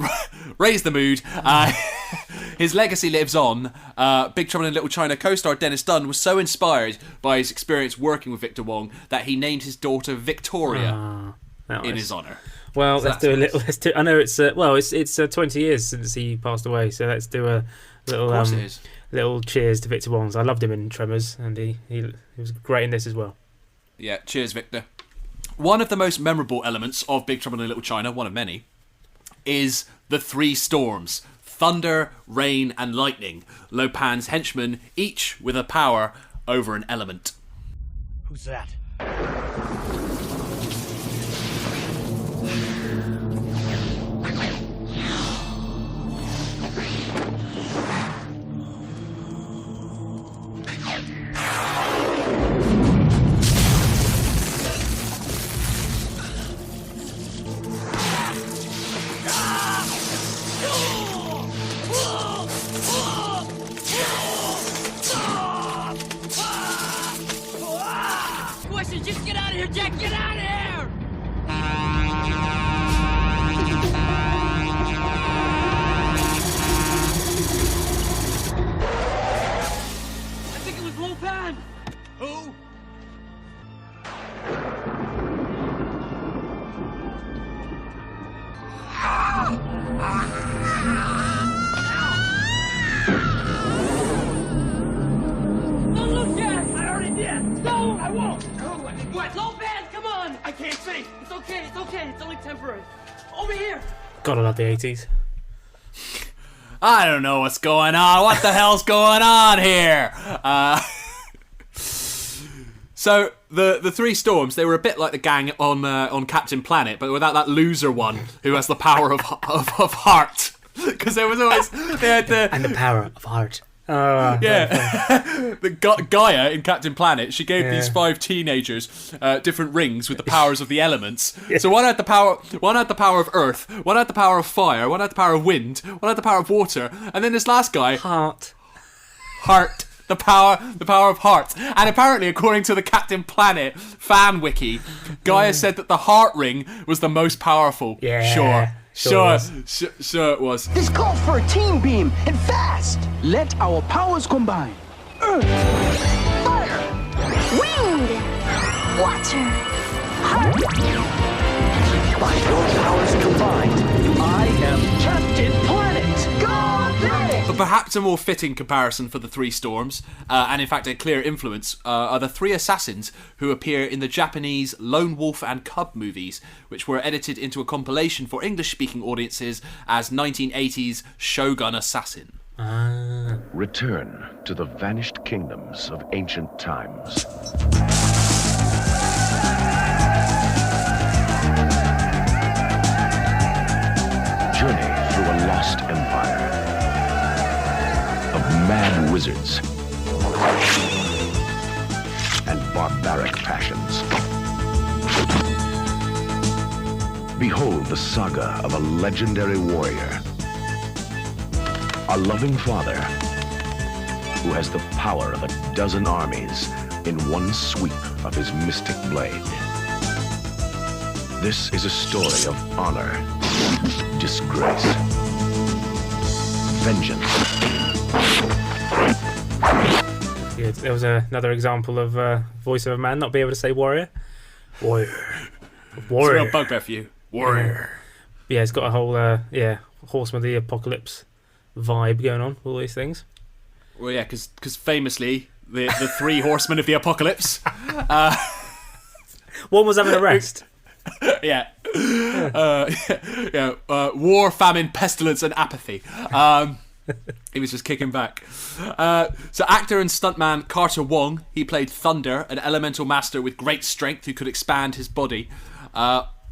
raise the mood. His legacy lives on. Big Trouble in Little China co-star Dennis Dunn was so inspired by his experience working with Victor Wong that he named his daughter Victoria in his honour. Well, so let's do a little. I know it's 20 years since he passed away, so let's do a little little cheers to Victor Wong. I loved him in Tremors, and he was great in this as well. Yeah, cheers, Victor. One of the most memorable elements of Big Trouble in Little China, one of many, is the 3 storms: thunder, rain, and lightning. Lo Pan's henchmen, each with a power over an element. Who's that? Just get out of here, Jack! Get out of here! I won't. What? Lopez, come on. I can't see. It's okay. It's okay. It's only temporary. Over here. God, I love the 80s. I don't know what's going on. What the hell's going on here? So the three storms, they were a bit like the gang on Captain Planet, but without that loser one who has the power of heart. Because there was always they had and the power of heart. Yeah, the Gaia in Captain Planet. She gave these 5 teenagers different rings with the powers of the elements. So one had the power of earth, one had the power of fire, one had the power of wind, one had the power of water, and then this last guy, heart, the power of heart. And apparently, according to the Captain Planet fan wiki, Gaia said that the heart ring was the most powerful. Yeah. Sure it was. This calls for a team beam, and fast! Let our powers combine. Earth, fire, wind, water, heart. By your powers combined, I am Captain Planet. Go Planet! But perhaps a more fitting comparison for the three storms, and in fact a clear influence, are the 3 assassins who appear in the Japanese Lone Wolf and Cub movies, which were edited into a compilation for English-speaking audiences as 1980s Shogun Assassin. Return to the vanished kingdoms of ancient times. Journey through a lost empire of mad wizards and barbaric passions. Behold the saga of a legendary warrior, a loving father who has the power of a dozen armies in one sweep of his mystic blade. This is a story of honor, disgrace, vengeance. Yeah, there was another example of voice of a man not being able to say warrior. Warrior. It's a real bugbear for you. Warrior. Yeah, it's got a whole Horseman of the Apocalypse vibe going on, all these things. Well, yeah, because famously, the 3 horsemen of the apocalypse. One was having a rest. War, famine, pestilence, and apathy. He was just kicking back. So actor and stuntman Carter Wong, he played Thunder, an elemental master with great strength who could expand his body.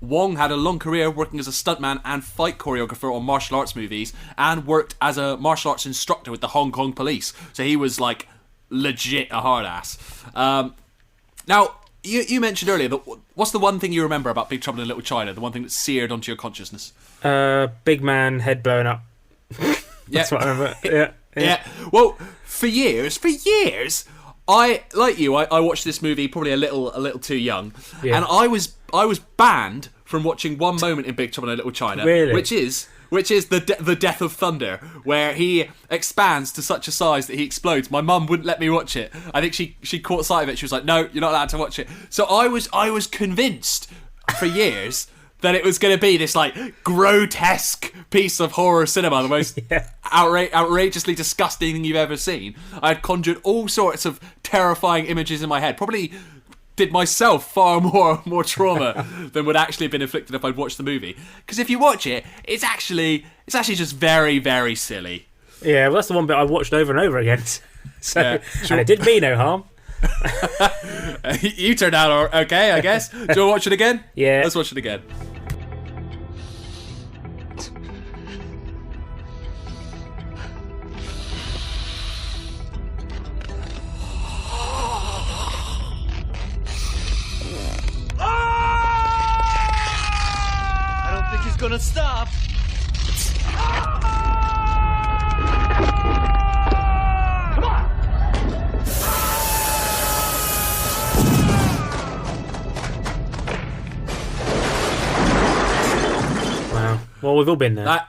Wong had a long career working as a stuntman and fight choreographer on martial arts movies, and worked as a martial arts instructor with the Hong Kong police. So he was like legit a hard ass. Now, you mentioned earlier that what's the one thing you remember about Big Trouble in Little China? The one thing that's seared onto your consciousness? Big man, head blown up. That's what I remember. Yeah. Well, for years, I watched this movie probably a little too young, and I was banned from watching one moment in Big Trouble in Little China, really? which is the death of Thunder, where he expands to such a size that he explodes. My mum wouldn't let me watch it. I think she caught sight of it. She was like, "No, you're not allowed to watch it." So I was convinced for years that it was going to be this like grotesque piece of horror cinema, the most outrageously disgusting thing you've ever seen. I had conjured all sorts of terrifying images in my head. Probably did myself far more trauma than would actually have been inflicted if I'd watched the movie. Because if you watch it, it's actually just very, very silly. Yeah, well, that's the one bit I watched over and over again. So, and it did me no harm. You turned out okay, I guess. Do you want to watch it again? Yeah. Let's watch it again. I don't think he's gonna stop. Wow. Well, we've all been there.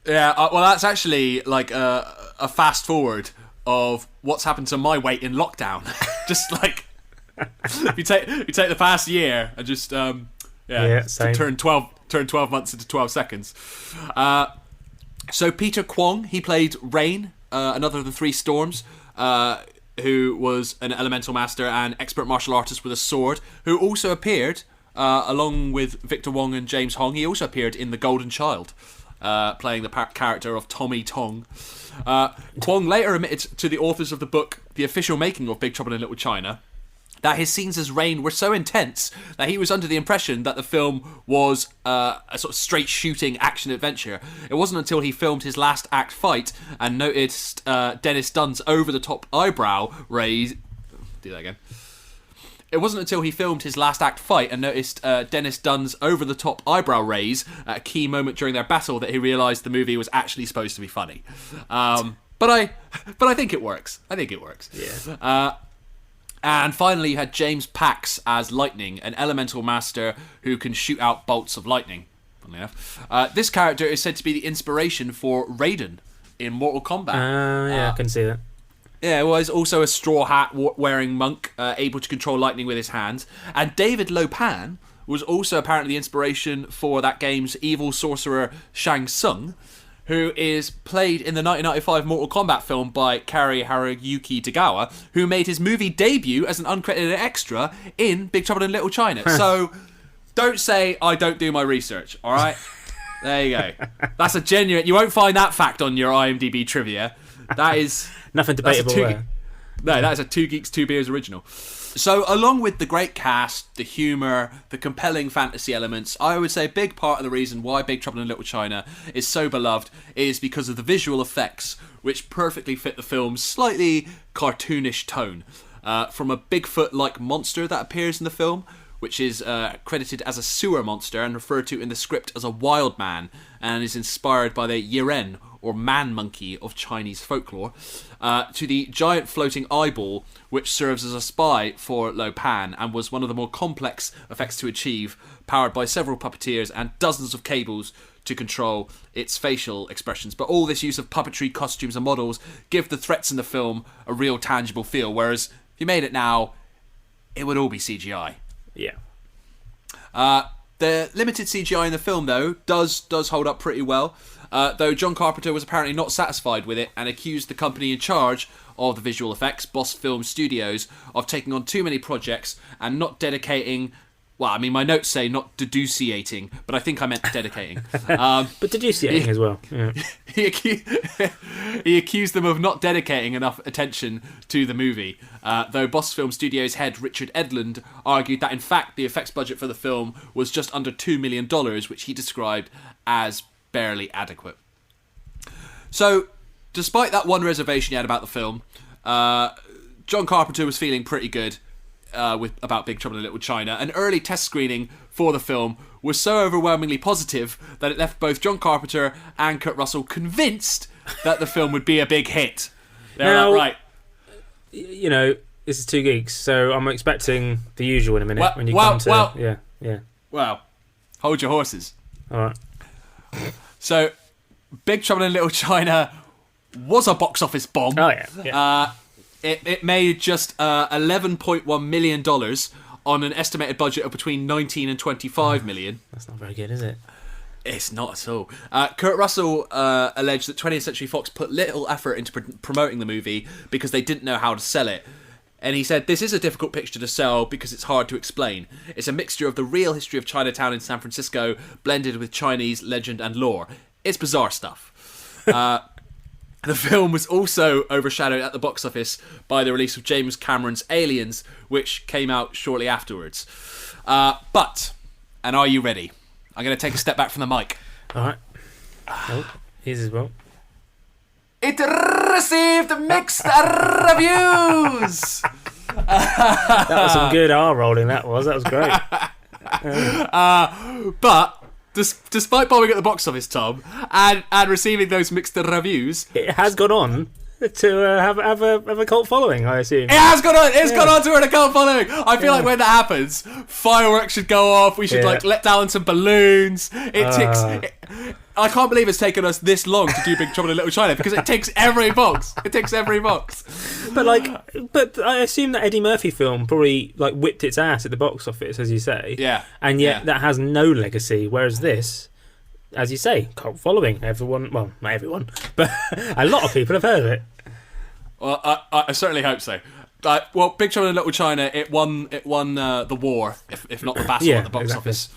Well, that's actually like a fast forward of what's happened to my weight in lockdown. Just like you take the past year and just same. turn 12 months into 12 seconds. So Peter Kwong, he played Rain, another of the 3 storms. who was an elemental master and expert martial artist with a sword, who also appeared, along with Victor Wong and James Hong, he also appeared in The Golden Child, playing the character of Tommy Tong. Wong later admitted to the authors of the book, The Official Making of Big Trouble in Little China, that his scenes as Rain were so intense that he was under the impression that the film was a sort of straight shooting action adventure. It wasn't until he filmed his last act fight and noticed Dennis Dunn's over-the-top eyebrow raise... Do that again. It wasn't until he filmed his last act fight and noticed Dennis Dunn's over-the-top eyebrow raise at a key moment during their battle that he realised the movie was actually supposed to be funny. But I think it works. Yeah. And finally, you had James Pax as Lightning, an elemental master who can shoot out bolts of lightning. Funnily enough, this character is said to be the inspiration for Raiden in Mortal Kombat. Yeah, I can see that. Yeah, well, he's also a straw hat wearing monk, able to control lightning with his hands. And David Lopan was also apparently the inspiration for that game's evil sorcerer Shang Tsung, who is played in the 1995 Mortal Kombat film by Kari Haruyuki Tagawa, who made his movie debut as an uncredited extra in Big Trouble in Little China. So, don't say I don't do my research, all right? There you go. That's a genuine... You won't find that fact on your IMDb trivia. That is... Nothing debatable there. No, that is a Two Geeks, Two Beers original. So, along with the great cast, the humour, the compelling fantasy elements, I would say a big part of the reason why Big Trouble in Little China is so beloved is because of the visual effects, which perfectly fit the film's slightly cartoonish tone. From a Bigfoot-like monster that appears in the film, which is credited as a sewer monster and referred to in the script as a wild man, and is inspired by the Yiren, or man monkey of Chinese folklore, to the giant floating eyeball, which serves as a spy for Lo Pan and was one of the more complex effects to achieve, powered by several puppeteers and dozens of cables to control its facial expressions. But all this use of puppetry, costumes and models give the threats in the film a real tangible feel, whereas if you made it now, it would all be CGI. Yeah. The limited CGI in the film, though, does hold up pretty well. Though John Carpenter was apparently not satisfied with it and accused the company in charge of the visual effects, Boss Film Studios, of taking on too many projects and not dedicating... Well, I mean, my notes say not deduciating, but I think I meant dedicating. But deduciating as well. Yeah. He accused them of not dedicating enough attention to the movie, though Boss Film Studios head Richard Edlund argued that, in fact, the effects budget for the film was just under $2 million, which he described as barely adequate. So, despite that one reservation he had about the film, John Carpenter was feeling pretty good about Big Trouble in Little China. An early test screening for the film was so overwhelmingly positive that it left both John Carpenter and Kurt Russell convinced that the film would be a big hit. They're now, like, right. You know, this is Two Geeks, so I'm expecting the usual in a minute when you come to... Yeah. Well, hold your horses. All right. So, Big Trouble in Little China was a box office bomb. Oh, yeah. It made just $11.1 million on an estimated budget of between 19 and 25 million. That's not very good, is it? It's not at all. Kurt Russell alleged that 20th Century Fox put little effort into promoting the movie because they didn't know how to sell it. And he said, "This is a difficult picture to sell because it's hard to explain. It's a mixture of the real history of Chinatown in San Francisco blended with Chinese legend and lore. It's bizarre stuff." The film was also overshadowed at the box office by the release of James Cameron's Aliens, which came out shortly afterwards. But, and are you ready? I'm going to take a step back from the mic. All right. Oh, here's as well. It received mixed reviews! That was some good R-rolling, that was great. But... Despite bombing at the box office, Tom, and receiving those mixed reviews, it has gone on to have a cult following, I assume. It has gone on. It's gone on to earn a cult following. I feel like when that happens, fireworks should go off. We should let down some balloons. I can't believe it's taken us this long to do Big Trouble in Little China because it ticks every box. But I assume that Eddie Murphy film probably whipped its ass at the box office, as you say. Yeah. And yet that has no legacy, whereas this, as you say, cult following. Everyone, well, not everyone, but a lot of people have heard of it. Well, I certainly hope so. Well, Big Trouble in Little China, it won the war, if not the battle at the box office.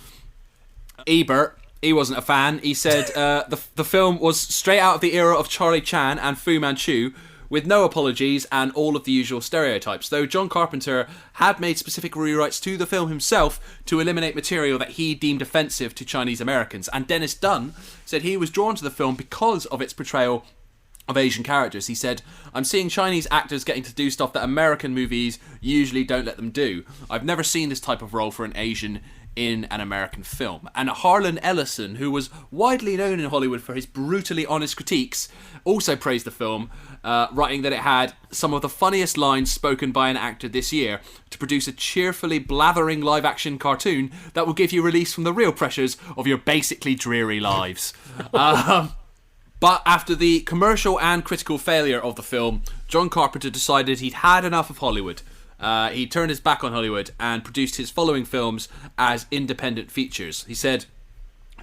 Ebert, he wasn't a fan. He said the film was straight out of the era of Charlie Chan and Fu Manchu, with no apologies and all of the usual stereotypes, though John Carpenter had made specific rewrites to the film himself to eliminate material that he deemed offensive to Chinese Americans. And Dennis Dunn said he was drawn to the film because of its portrayal of Asian characters. He said, "I'm seeing Chinese actors getting to do stuff that American movies usually don't let them do. I've never seen this type of role for an Asian in an American film." And Harlan Ellison, who was widely known in Hollywood for his brutally honest critiques, also praised the film, writing that it had some of the funniest lines spoken by an actor this year to produce a cheerfully blathering live-action cartoon that will give you release from the real pressures of your basically dreary lives. But after the commercial and critical failure of the film, John Carpenter decided he'd had enough of Hollywood. He turned his back on Hollywood and produced his following films as independent features. He said,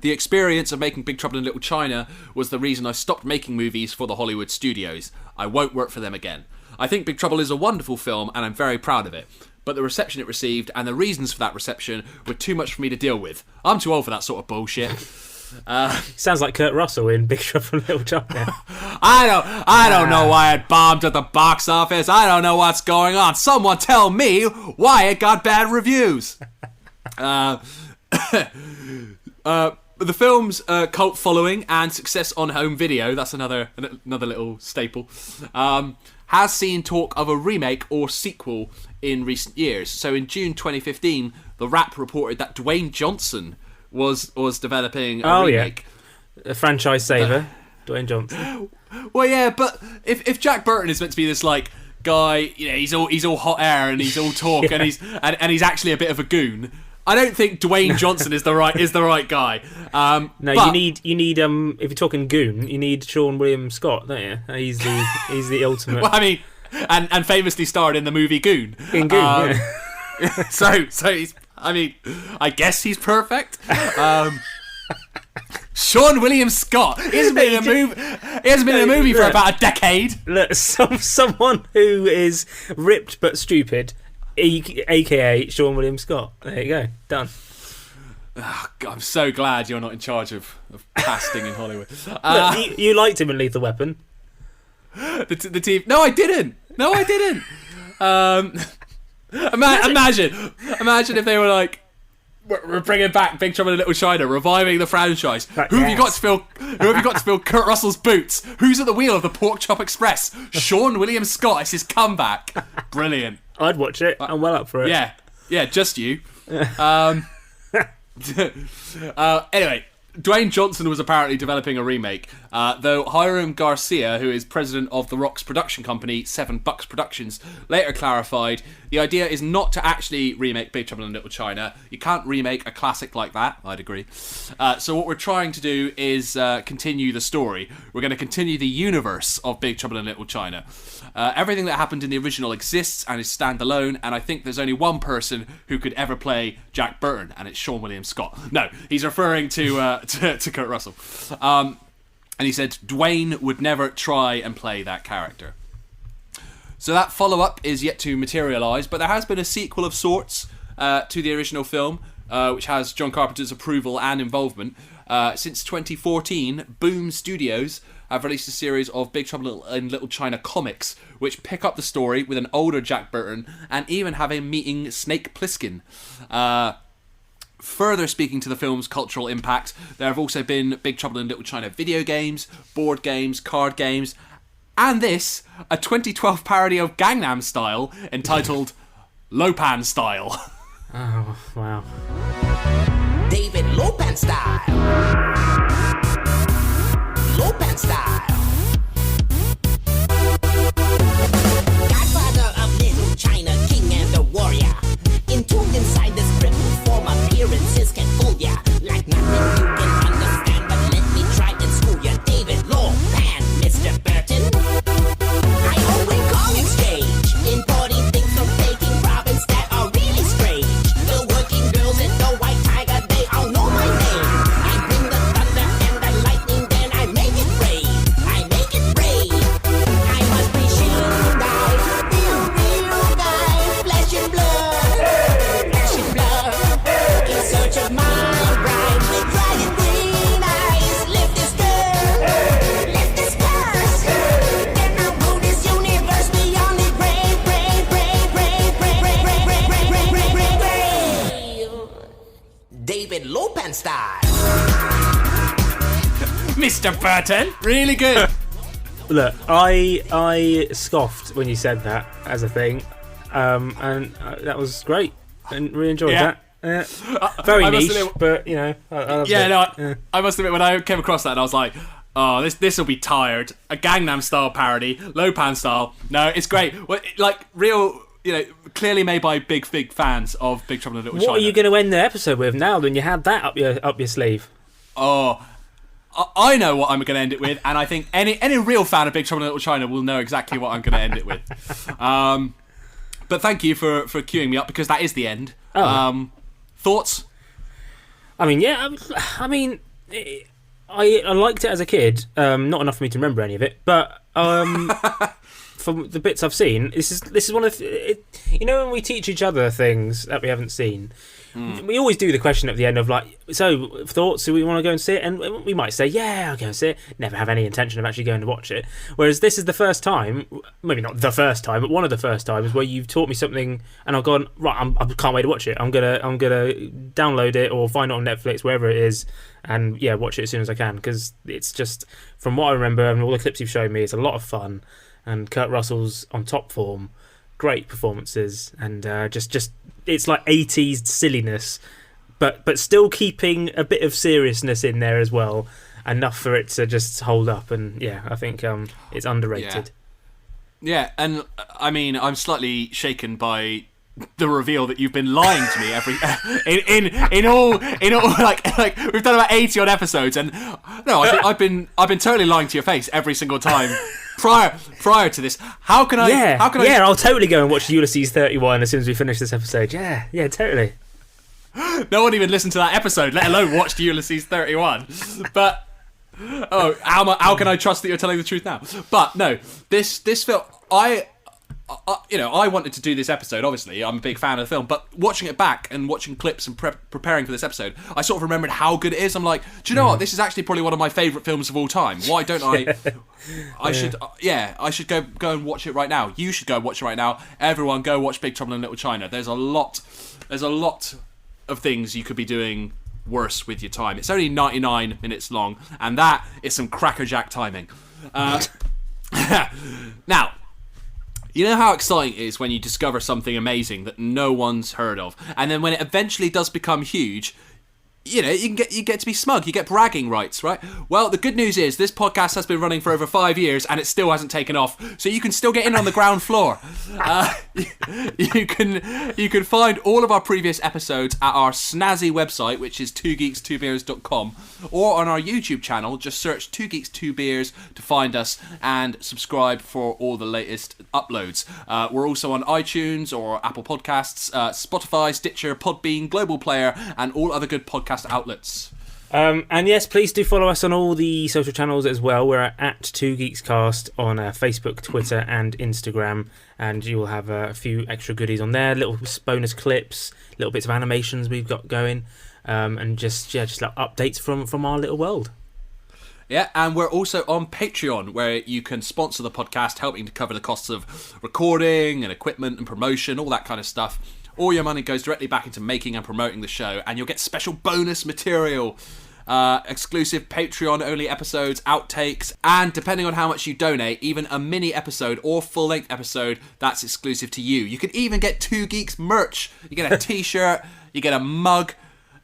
"The experience of making Big Trouble in Little China was the reason I stopped making movies for the Hollywood studios. I won't work for them again. I think Big Trouble is a wonderful film and I'm very proud of it. But the reception it received and the reasons for that reception were too much for me to deal with. I'm too old for that sort of bullshit." Sounds like Kurt Russell in Big Trouble in Little China. I don't know why it bombed at the box office. I don't know what's going on. Someone tell me why it got bad reviews. The film's cult following and success on home video, that's another little staple, has seen talk of a remake or sequel in recent years. So in June 2015, The Wrap reported that Dwayne Johnson was developing a remake. A franchise saver, Dwayne Johnson. Well, yeah, but if Jack Burton is meant to be this like guy, you know, he's all hot air and he's all talk and he's actually a bit of a goon, I don't think Dwayne Johnson is the right guy. No, but you need if you're talking goon, you need Sean William Scott, don't you? He's the ultimate. Well, I mean, and famously starred in the movie Goon. In Goon, yeah. So he's. I mean, I guess he's perfect. Sean William Scott. He hasn't been in a movie for about a decade. Look, someone who is ripped but stupid, aka Sean William Scott. There you go, done. Oh, God, I'm so glad you're not in charge of casting in Hollywood. Look, you liked him in Lethal Weapon. The TV. No, I didn't. Imagine if they were like, we're bringing back Big Trouble in Little China, reviving the franchise. Who have you got to fill Kurt Russell's boots? Who's at the wheel of the Pork Chop Express? Sean William Scott. It's his comeback. Brilliant. I'd watch it. I'm well up for it. Yeah, just you. Anyway, Dwayne Johnson was apparently developing a remake, though Hiram Garcia, who is president of The Rock's production company, 7 Bucks Productions, later clarified the idea is not to actually remake Big Trouble in Little China. You can't remake a classic like that, I'd agree. So what we're trying to do is continue the story. We're going to continue the universe of Big Trouble in Little China. Everything that happened in the original exists and is standalone, and I think there's only one person who could ever play Jack Burton, and it's Sean William Scott. No, he's referring to Kurt Russell. And he said Dwayne would never try and play that character. So that follow-up is yet to materialise, but there has been a sequel of sorts to the original film, which has John Carpenter's approval and involvement. Since 2014, Boom Studios have released a series of Big Trouble in Little China comics, which pick up the story with an older Jack Burton and even have him meeting Snake Plissken. Further speaking to the film's cultural impact, there have also been Big Trouble in Little China video games, board games, card games, and this, a 2012 parody of Gangnam Style entitled Lopan Style. Oh, wow. David Lopan Style. Lopan Style. Godfather of Little China, king and the warrior. Entombed inside this script, form appearances can fool ya. Like nothing you can understand, but let me try and school ya. David Lopan, Mr. Burton. I own recalling stage, importing things from taking province that are really strange. The working girls in the white tiger, they all know my name. I bring the thunder and the lightning, then I make it rain. David Lopan style. Mr. Burton, really good. Look, I scoffed when you said that as a thing, and that was great, and really enjoyed that. Very niche, but you know, I loved it. I must admit, when I came across that, I was like, oh, this will be tired. A Gangnam Style parody, Lopan style. No, it's great. Well, like real, you know, clearly made by big fans of Big Trouble in Little China. What are you going to end the episode with now? Then you had that up your sleeve. Oh, I know what I'm going to end it with, and I think any real fan of Big Trouble in Little China will know exactly what I'm going to end it with. But thank you for queuing me up, because that is the end. Thoughts? I mean, yeah. I mean, I liked it as a kid. Not enough for me to remember any of it, but from the bits I've seen, this is one of you know, when we teach each other things that we haven't seen. We always do the question at the end of like, so thoughts, do we want to go and see it? And we might say, yeah, I'll go and see it. Never have any intention of actually going to watch it. Whereas this is the first time, maybe not the first time, but one of the first times where you've taught me something and I've gone, right, I can't wait to watch it. I'm gonna download it or find it on Netflix, wherever it is, and yeah, watch it as soon as I can, because it's just, from what I remember and all the clips you've shown me, it's a lot of fun, and Kurt Russell's on top form. Great performances, and just it's like 80s silliness, but still keeping a bit of seriousness in there as well, enough for it to just hold up. And yeah, I think it's underrated. Yeah, and I mean, I'm slightly shaken by the reveal that you've been lying to me every in all like we've done about 80 odd episodes, and no, I've been totally lying to your face every single time. Prior to this, how can I? Yeah, I'll totally go and watch Ulysses 31 as soon as we finish this episode. Yeah, totally. No one even listened to that episode, let alone watched Ulysses 31. But how can I trust that you're telling the truth now? But no, this film, I wanted to do this episode. Obviously, I'm a big fan of the film, but watching it back and watching clips and preparing for this episode, I sort of remembered how good it is. I'm like, do you know what? This is actually probably one of my favourite films of all time. Why don't I? I should go and watch it right now. You should go and watch it right now. Everyone, go watch Big Trouble in Little China. There's a lot of things you could be doing worse with your time. It's only 99 minutes long, and that is some crackerjack timing. Now, you know how exciting it is when you discover something amazing that no one's heard of, and then when it eventually does become huge, you know, you get to be smug, you get bragging rights, right? Well, the good news is this podcast has been running for over 5 years and it still hasn't taken off, so you can still get in on the ground floor. You can find all of our previous episodes at our snazzy website, which is twogeeks2beers.com, or on our YouTube channel. Just search 2geeks2beers to find us and subscribe for all the latest uploads. We're also on iTunes or Apple Podcasts, Spotify, Stitcher, Podbean, Global Player, and all other good podcast outlets. And yes, please do follow us on all the social channels as well. We're at 2geekscast on Facebook, Twitter and Instagram, and you will have a few extra goodies on there, little bonus clips, little bits of animations we've got going, and just like updates from our little world. Yeah, and we're also on Patreon, where you can sponsor the podcast, helping to cover the costs of recording and equipment and promotion, all that kind of stuff. All your money goes directly back into making and promoting the show, and you'll get special bonus material, exclusive Patreon-only episodes, outtakes, and depending on how much you donate, even a mini episode or full-length episode that's exclusive to you. You can even get 2 Geeks merch. You get a T-shirt, you get a mug,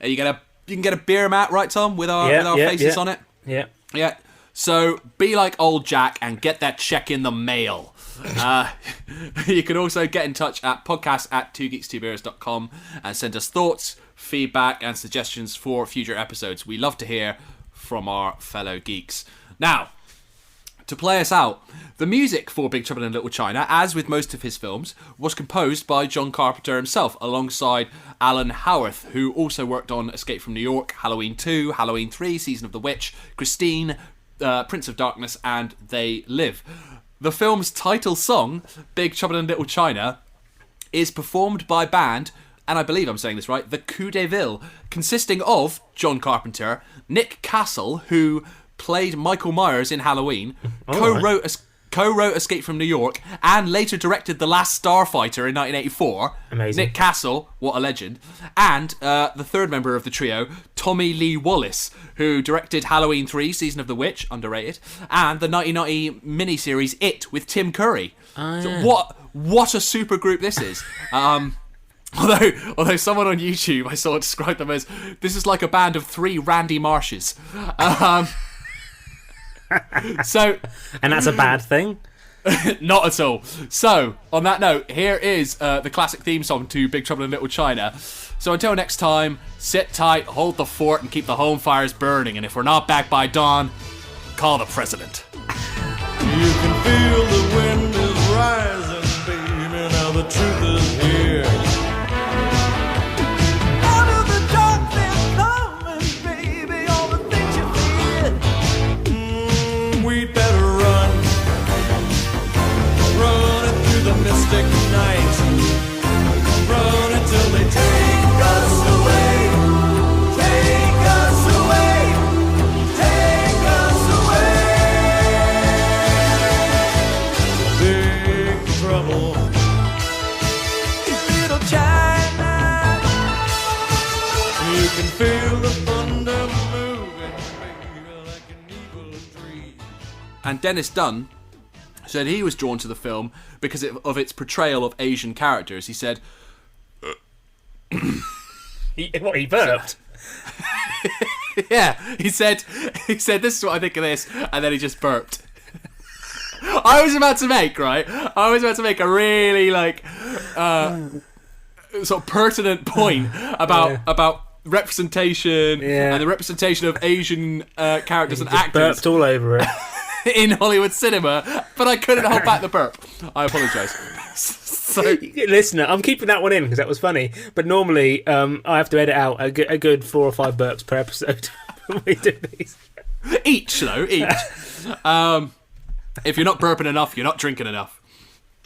you can get a beer mat, right, Tom, with our faces on it. Yeah. So be like old Jack and get that check in the mail. You can also get in touch at podcast@twogeeks2beers.com and send us thoughts, feedback and suggestions for future episodes. We love to hear from our fellow geeks. Now, to play us out, the music for Big Trouble in Little China, as with most of his films, was composed by John Carpenter himself, alongside Alan Howarth, who also worked on Escape from New York, Halloween 2, Halloween 3, Season of the Witch, Christine, Prince of Darkness and They Live. The film's title song, Big Trouble in Little China, is performed by band, and I believe I'm saying this right, the Coup de Ville, consisting of John Carpenter, Nick Castle, who played Michael Myers in Halloween, co-wrote co-wrote Escape from New York, and later directed The Last Starfighter in 1984. Amazing. Nick Castle, what a legend. And the third member of the trio, Tommy Lee Wallace, who directed Halloween 3, Season of the Witch, underrated, and the 1990 miniseries It with Tim Curry. So what a super group this is. Although someone on YouTube I saw describe them as, this is like a band of 3 Randy Marshes. So, and that's a bad thing? Not at all. So, on that note, here is the classic theme song to Big Trouble in Little China. So until next time, sit tight, hold the fort, and keep the home fires burning. And if we're not back by dawn, call the president. You can feel the wind is rising, baby. Now the truth is here. Out of the dark they're coming, baby. All the things you fear. We'd better run. Running through the mystic night. Run until they take us away. Take us away. Take us away. Big trouble in Little China. You can feel the thunder moving, baby, like an evil dream. And Dennis Dunn said he was drawn to the film because of its portrayal of Asian characters. He said... He burped? Yeah, he said, this is what I think of this, and then he just burped. I was about to make a really, sort of pertinent point about representation and the representation of Asian characters and actors. Burped all over it. In Hollywood cinema, but I couldn't hold back the burp. I apologise. So, listener, I'm keeping that one in because that was funny. But normally, I have to edit out a good 4 or 5 burps per episode when we do these. Each. If you're not burping enough, you're not drinking enough.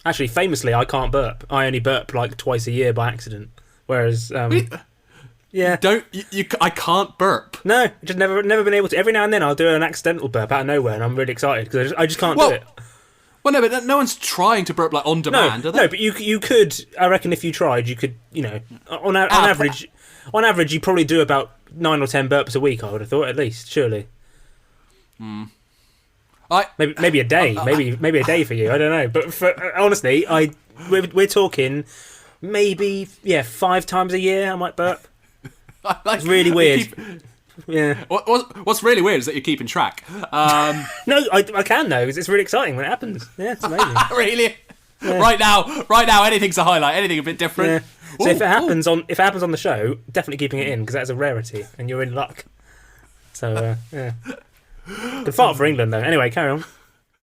Actually, famously, I can't burp. I only burp like twice a year by accident. Whereas, yeah, I can't burp. No, just never been able to. Every now and then, I'll do an accidental burp out of nowhere, and I'm really excited because I just can't do it. Well, no, but no one's trying to burp like on demand, are they? No, but you could. I reckon if you tried, you could. You know, on average, you probably do about 9 or 10 burps a week. I would have thought, at least, surely. Maybe a day, maybe a day for you. I don't know, but honestly, we're talking maybe 5 times a year. I might burp. It's really weird. Yeah. What's really weird is that you're keeping track. No, I can though. It's really exciting when it happens. Yeah, it's amazing. Really? Yeah. Right now, anything's a highlight. Anything a bit different. Yeah. So if it happens on the show, definitely keeping it in because that's a rarity and you're in luck. So yeah. Good fart for England though. Anyway, carry on.